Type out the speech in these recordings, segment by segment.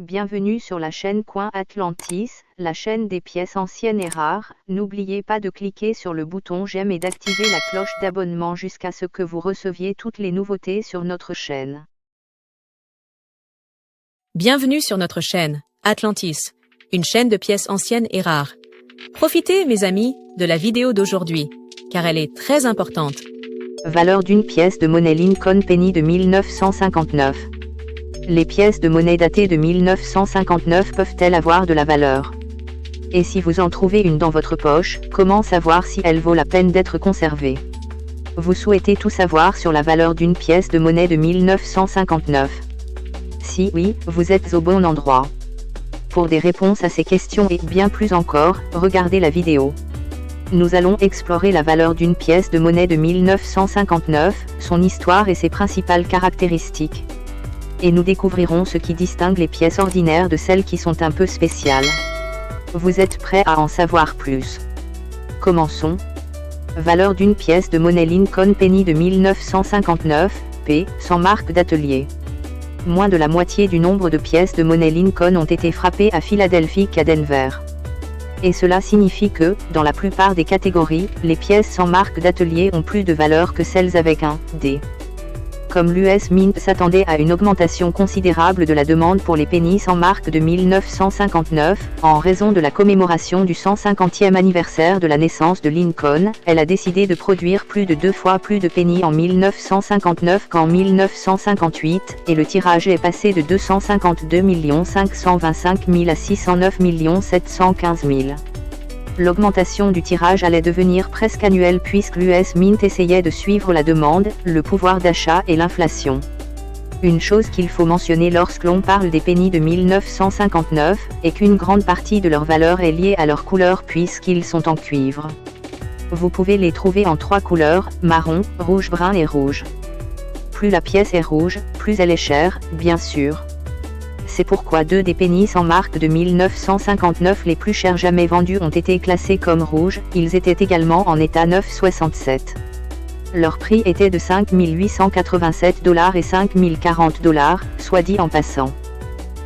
Bienvenue sur la chaîne Coin Atlantis, la chaîne des pièces anciennes et rares. N'oubliez pas de cliquer sur le bouton j'aime et d'activer la cloche d'abonnement jusqu'à ce que vous receviez toutes les nouveautés sur notre chaîne. Bienvenue sur notre chaîne, Atlantis, une chaîne de pièces anciennes et rares. Profitez, mes amis, de la vidéo d'aujourd'hui, car elle est très importante. Valeur d'une pièce de monnaie Lincoln Penny de 1959. Les pièces de monnaie datées de 1959 peuvent-elles avoir de la valeur? Et si vous en trouvez une dans votre poche, comment savoir si elle vaut la peine d'être conservée? Vous souhaitez tout savoir sur la valeur d'une pièce de monnaie de 1959? Si oui, vous êtes au bon endroit. Pour des réponses à ces questions et bien plus encore, regardez la vidéo. Nous allons explorer la valeur d'une pièce de monnaie de 1959, son histoire et ses principales caractéristiques. Et nous découvrirons ce qui distingue les pièces ordinaires de celles qui sont un peu spéciales. Vous êtes prêts à en savoir plus? Commençons. Valeur d'une pièce de monnaie Lincoln Penny de 1959, p. sans marque d'atelier. Moins de la moitié du nombre de pièces de monnaie Lincoln ont été frappées à Philadelphie qu'à Denver. Et cela signifie que, dans la plupart des catégories, les pièces sans marque d'atelier ont plus de valeur que celles avec un D. Comme l'US Mint s'attendait à une augmentation considérable de la demande pour les pennies sans marque de 1959, en raison de la commémoration du 150e anniversaire de la naissance de Lincoln, elle a décidé de produire plus de 2 fois plus de pennies en 1959 qu'en 1958, et le tirage est passé de 252 525 000 à 609 715 000. L'augmentation du tirage allait devenir presque annuelle puisque l'US Mint essayait de suivre la demande, le pouvoir d'achat et l'inflation. Une chose qu'il faut mentionner lorsque l'on parle des pennies de 1959, est qu'une grande partie de leur valeur est liée à leur couleur puisqu'ils sont en cuivre. Vous pouvez les trouver en 3 couleurs, marron, rouge, brun et rouge. Plus la pièce est rouge, plus elle est chère, bien sûr. C'est pourquoi 2 des pennies sans marque de 1959 les plus chers jamais vendus ont été classés comme rouges. Ils étaient également en état 967. Leur prix était de 5 887 $ et 5 040 $, soit dit en passant.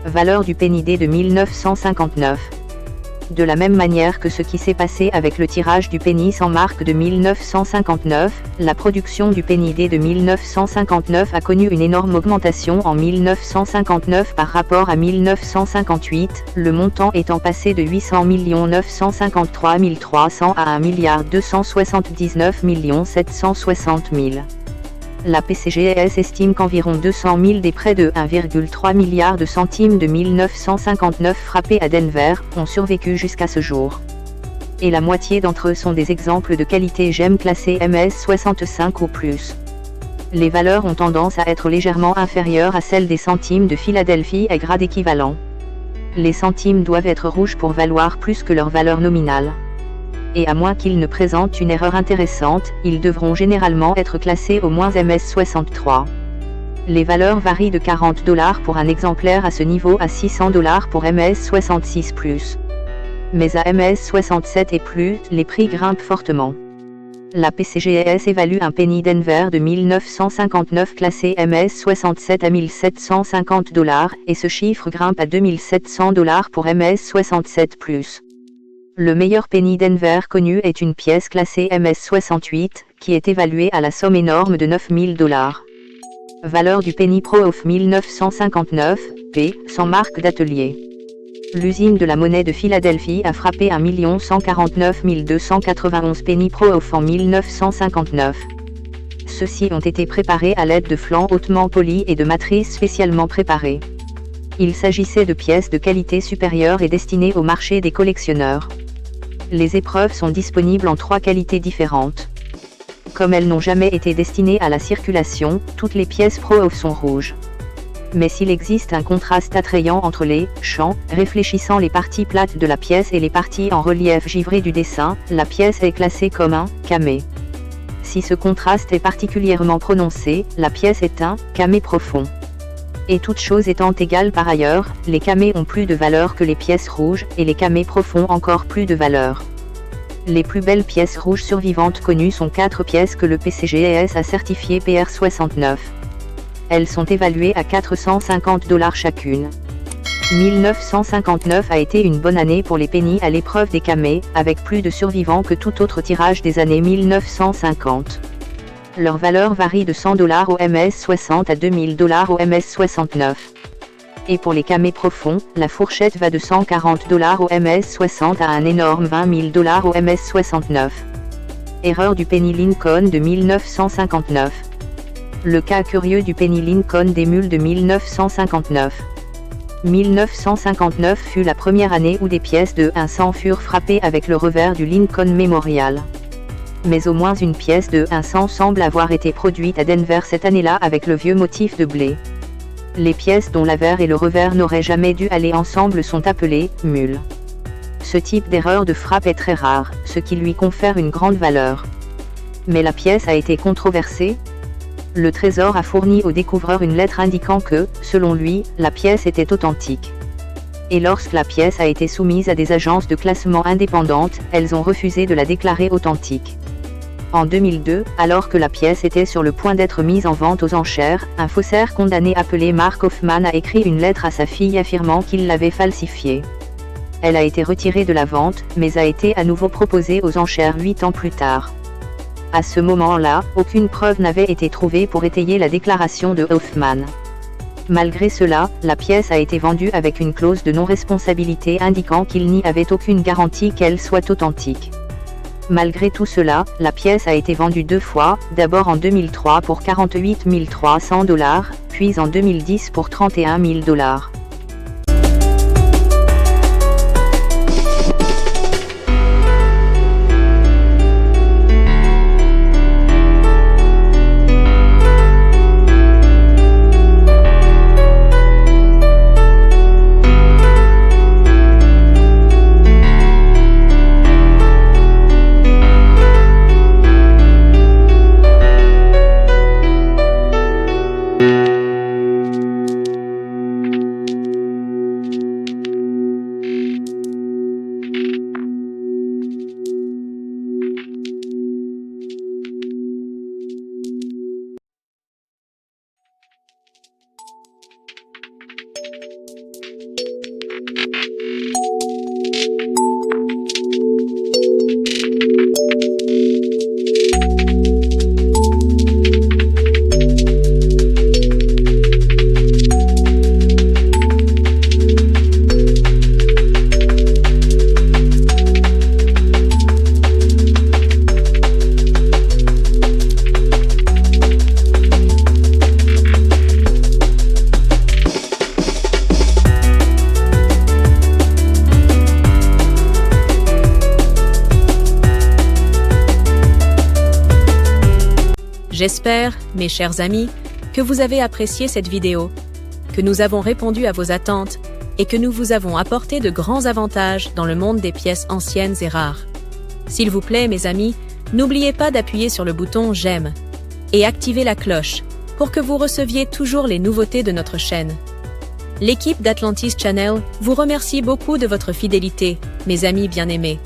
Valeur du penny D de 1959. De la même manière que ce qui s'est passé avec le tirage du penny sans marque de 1959, la production du penny D de 1959 a connu une énorme augmentation en 1959 par rapport à 1958, le montant étant passé de 800 953 300 à 1 279 760 000. La PCGS estime qu'environ 200 000 des près de 1,3 milliard de centimes de 1959 frappés à Denver ont survécu jusqu'à ce jour. Et la moitié d'entre eux sont des exemples de qualité GEM classés MS65 ou plus. Les valeurs ont tendance à être légèrement inférieures à celles des centimes de Philadelphie à grade équivalent. Les centimes doivent être rouges pour valoir plus que leur valeur nominale. Et à moins qu'ils ne présentent une erreur intéressante, ils devront généralement être classés au moins MS63. Les valeurs varient de 40 $ pour un exemplaire à ce niveau à 600 $ pour MS66+. Mais à MS67 et plus, les prix grimpent fortement. La PCGS évalue un penny Denver de 1959 classé MS67 à 1750 $, et ce chiffre grimpe à 2700 $ pour MS67+. Le meilleur penny Denver connu est une pièce classée MS68, qui est évaluée à la somme énorme de 9 000 $. Valeur du penny Pro of 1959, p. sans marque d'atelier. L'usine de la monnaie de Philadelphie a frappé 1 149 291 penny Pro of en 1959. Ceux-ci ont été préparés à l'aide de flancs hautement polis et de matrices spécialement préparées. Il s'agissait de pièces de qualité supérieure et destinées au marché des collectionneurs. Les épreuves sont disponibles en 3 qualités différentes. Comme elles n'ont jamais été destinées à la circulation, toutes les pièces Pro-Off sont rouges. Mais s'il existe un contraste attrayant entre les champs, réfléchissant les parties plates de la pièce et les parties en relief givré du dessin, la pièce est classée comme un camé. Si ce contraste est particulièrement prononcé, la pièce est un camé profond. Et toutes choses étant égales par ailleurs, les camés ont plus de valeur que les pièces rouges, et les camés profonds encore plus de valeur. Les plus belles pièces rouges survivantes connues sont 4 pièces que le PCGS a certifiées PR69. Elles sont évaluées à 450 $ chacune. 1959 a été une bonne année pour les pennies à l'épreuve des camés, avec plus de survivants que tout autre tirage des années 1950. Leur valeur varie de $100 au MS-60 à $2000 au MS-69. Et pour les camés profonds, la fourchette va de $140 au MS-60 à un énorme $20 000 au MS-69. Erreur du penny Lincoln de 1959. Le cas curieux du penny Lincoln des mules de 1959. 1959 fut la première année où des pièces de 1 cent furent frappées avec le revers du Lincoln Memorial. Mais au moins une pièce de 1 cent semble avoir été produite à Denver cette année-là avec le vieux motif de blé. Les pièces dont l'avers et le revers n'auraient jamais dû aller ensemble sont appelées « mules ». Ce type d'erreur de frappe est très rare, ce qui lui confère une grande valeur. Mais la pièce a été controversée. Le Trésor a fourni au découvreur une lettre indiquant que, selon lui, la pièce était authentique. Et lorsque la pièce a été soumise à des agences de classement indépendantes, elles ont refusé de la déclarer authentique. En 2002, alors que la pièce était sur le point d'être mise en vente aux enchères, un faussaire condamné appelé Mark Hoffman a écrit une lettre à sa fille affirmant qu'il l'avait falsifiée. Elle a été retirée de la vente, mais a été à nouveau proposée aux enchères 8 ans plus tard. À ce moment-là, aucune preuve n'avait été trouvée pour étayer la déclaration de Hoffman. Malgré cela, la pièce a été vendue avec une clause de non-responsabilité indiquant qu'il n'y avait aucune garantie qu'elle soit authentique. Malgré tout cela, la pièce a été vendue 2 fois, d'abord en 2003 pour $48 300, puis en 2010 pour $31 000. J'espère, mes chers amis, que vous avez apprécié cette vidéo, que nous avons répondu à vos attentes et que nous vous avons apporté de grands avantages dans le monde des pièces anciennes et rares. S'il vous plaît, mes amis, n'oubliez pas d'appuyer sur le bouton « J'aime » et activer la cloche pour que vous receviez toujours les nouveautés de notre chaîne. L'équipe d'Atlantis Channel vous remercie beaucoup de votre fidélité, mes amis bien-aimés.